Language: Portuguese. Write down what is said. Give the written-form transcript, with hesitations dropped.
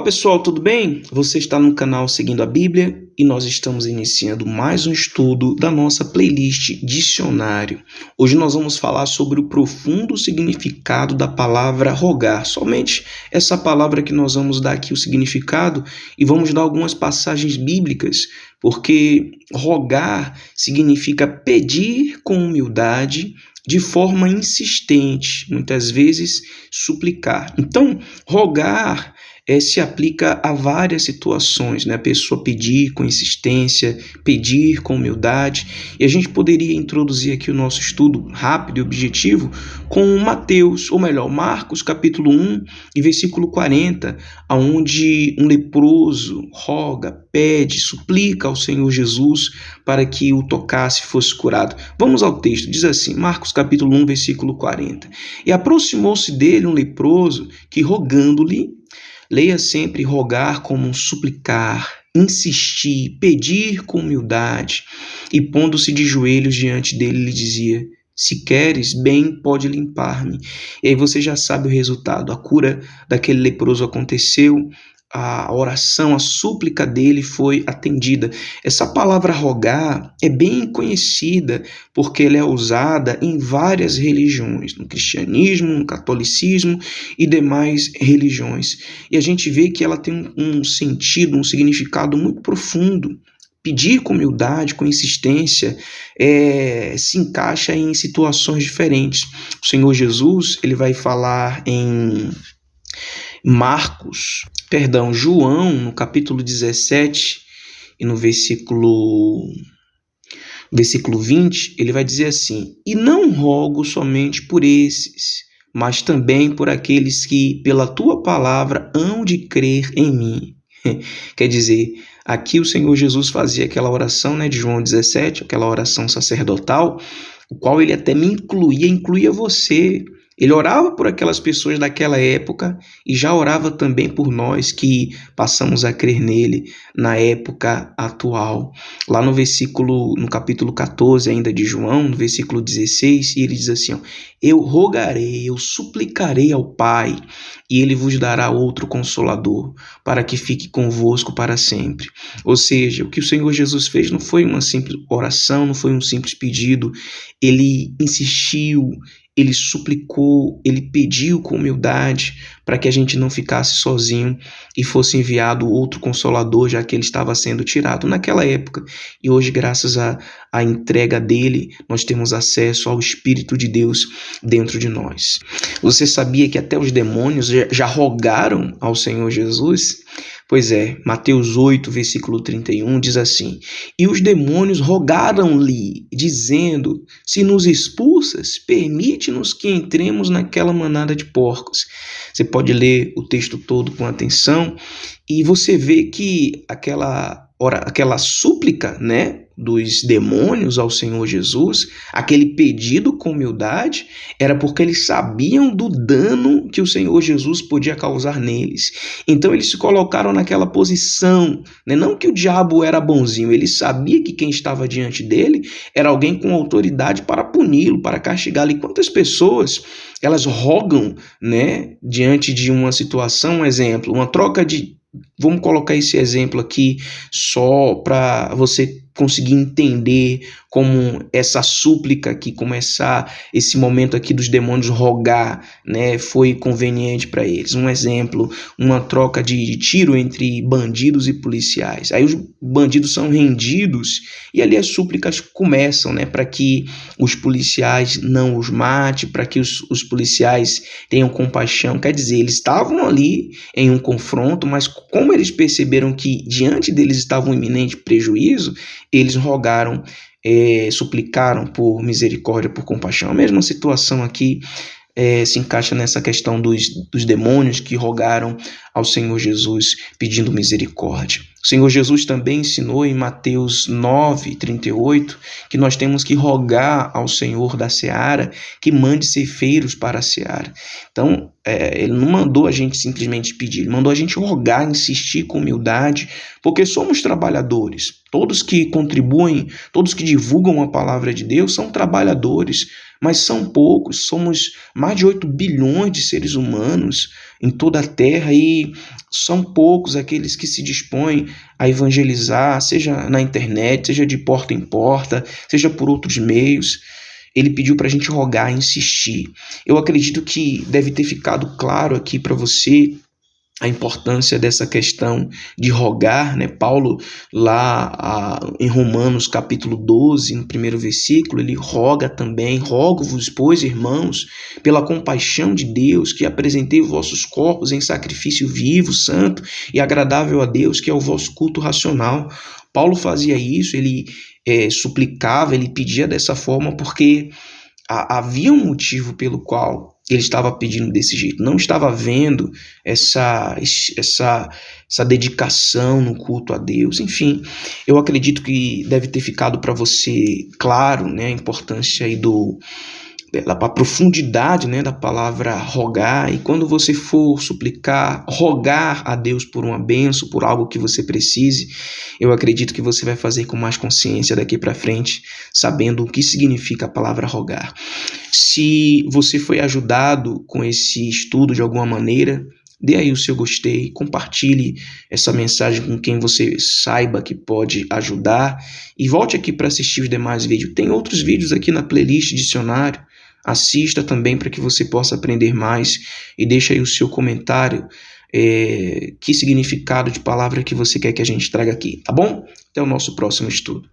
Olá pessoal, tudo bem? Você está no canal Seguindo a Bíblia e nós estamos iniciando mais um estudo da nossa playlist Dicionário. Hoje nós vamos falar sobre o profundo significado da palavra rogar. Somente essa palavra que nós vamos dar aqui o significado e vamos dar algumas passagens bíblicas, porque rogar significa pedir com humildade, de forma insistente, muitas vezes suplicar. Então, rogar se aplica a várias situações, né? A pessoa pedir com insistência, pedir com humildade. E a gente poderia introduzir aqui o nosso estudo rápido e objetivo com Mateus, ou melhor, Marcos, capítulo 1 e versículo 40, onde um leproso roga, pede, suplica ao Senhor Jesus para que o tocasse e fosse curado. Vamos ao texto, diz assim, Marcos capítulo 1, versículo 40. E aproximou-se dele um leproso que, rogando-lhe, leia sempre rogar como um suplicar, insistir, pedir com humildade, e pondo-se de joelhos diante dele, lhe dizia, se queres, bem pode limpar-me. E aí você já sabe o resultado, a cura daquele leproso aconteceu, a oração, a súplica dele foi atendida. Essa palavra rogar é bem conhecida porque ela é usada em várias religiões, no cristianismo, no catolicismo e demais religiões. E a gente vê que ela tem um sentido, um significado muito profundo. Pedir com humildade, com insistência, se encaixa em situações diferentes. O Senhor Jesus, ele vai falar em João, no capítulo 17 e no versículo 20, ele vai dizer assim, e não rogo somente por esses, mas também por aqueles que pela tua palavra hão de crer em mim. Quer dizer, aqui o Senhor Jesus fazia aquela oração, né, de João 17, aquela oração sacerdotal, o qual ele até me incluía você. Ele orava por aquelas pessoas daquela época e já orava também por nós que passamos a crer nele na época atual. Lá no capítulo 14 ainda de João, no versículo 16, ele diz assim, ó, eu rogarei, eu suplicarei ao Pai e ele vos dará outro consolador para que fique convosco para sempre. Ou seja, o que o Senhor Jesus fez não foi uma simples oração, não foi um simples pedido, ele insistiu, ele suplicou, ele pediu com humildade para que a gente não ficasse sozinho e fosse enviado outro consolador, já que ele estava sendo tirado naquela época. E hoje, graças à entrega dele, nós temos acesso ao Espírito de Deus dentro de nós. Você sabia que até os demônios já rogaram ao Senhor Jesus? Pois é, Mateus 8, versículo 31 diz assim, e os demônios rogaram-lhe, dizendo, se nos expulsas, permite-nos que entremos naquela manada de porcos. Você pode ler o texto todo com atenção e você vê que aquela súplica, né, dos demônios ao Senhor Jesus, aquele pedido com humildade, era porque eles sabiam do dano que o Senhor Jesus podia causar neles. Então eles se colocaram naquela posição, né? Não que o diabo era bonzinho, ele sabia que quem estava diante dele era alguém com autoridade para puni-lo, para castigá-lo. E quantas pessoas elas rogam, né, diante de uma situação, um exemplo, uma troca de... Vamos colocar esse exemplo aqui só para você conseguir entender como essa súplica aqui, como esse momento aqui dos demônios rogar, né, foi conveniente para eles. Um exemplo, uma troca de tiro entre bandidos e policiais. Aí os bandidos são rendidos e ali as súplicas começam, né, para que os policiais não os matem, para que os policiais tenham compaixão. Quer dizer, eles estavam ali em um confronto, mas como eles perceberam que diante deles estava um iminente prejuízo, eles rogaram, suplicaram por misericórdia, por compaixão. A mesma situação aqui se encaixa nessa questão dos demônios que rogaram ao Senhor Jesus pedindo misericórdia. O Senhor Jesus também ensinou em Mateus 9, 38, que nós temos que rogar ao Senhor da seara que mande ceifeiros para a seara. Então, ele não mandou a gente simplesmente pedir, ele mandou a gente rogar, insistir com humildade, porque somos trabalhadores. Todos que contribuem, todos que divulgam a palavra de Deus são trabalhadores, mas são poucos, somos mais de 8 bilhões de seres humanos, em toda a terra e são poucos aqueles que se dispõem a evangelizar, seja na internet, seja de porta em porta, seja por outros meios. Ele pediu para a gente rogar, insistir. Eu acredito que deve ter ficado claro aqui para você a importância dessa questão de rogar, né? Paulo, lá em Romanos capítulo 12, no primeiro versículo, ele roga também: rogo-vos, pois, irmãos, pela compaixão de Deus, que apresentei os vossos corpos em sacrifício vivo, santo e agradável a Deus, que é o vosso culto racional. Paulo fazia isso, ele suplicava, ele pedia dessa forma porque havia um motivo pelo qual ele estava pedindo desse jeito. Não estava vendo essa dedicação no culto a Deus. Enfim, eu acredito que deve ter ficado para você claro, né, a importância aí a profundidade, né, da palavra rogar. E quando você for suplicar, rogar a Deus por uma bênção, por algo que você precise, eu acredito que você vai fazer com mais consciência daqui para frente, sabendo o que significa a palavra rogar. Se você foi ajudado com esse estudo de alguma maneira, dê aí o seu gostei, compartilhe essa mensagem com quem você saiba que pode ajudar e volte aqui para assistir os demais vídeos. Tem outros vídeos aqui na playlist dicionário. Assista também para que você possa aprender mais e deixe aí o seu comentário, que significado de palavra que você quer que a gente traga aqui, tá bom? Até o nosso próximo estudo.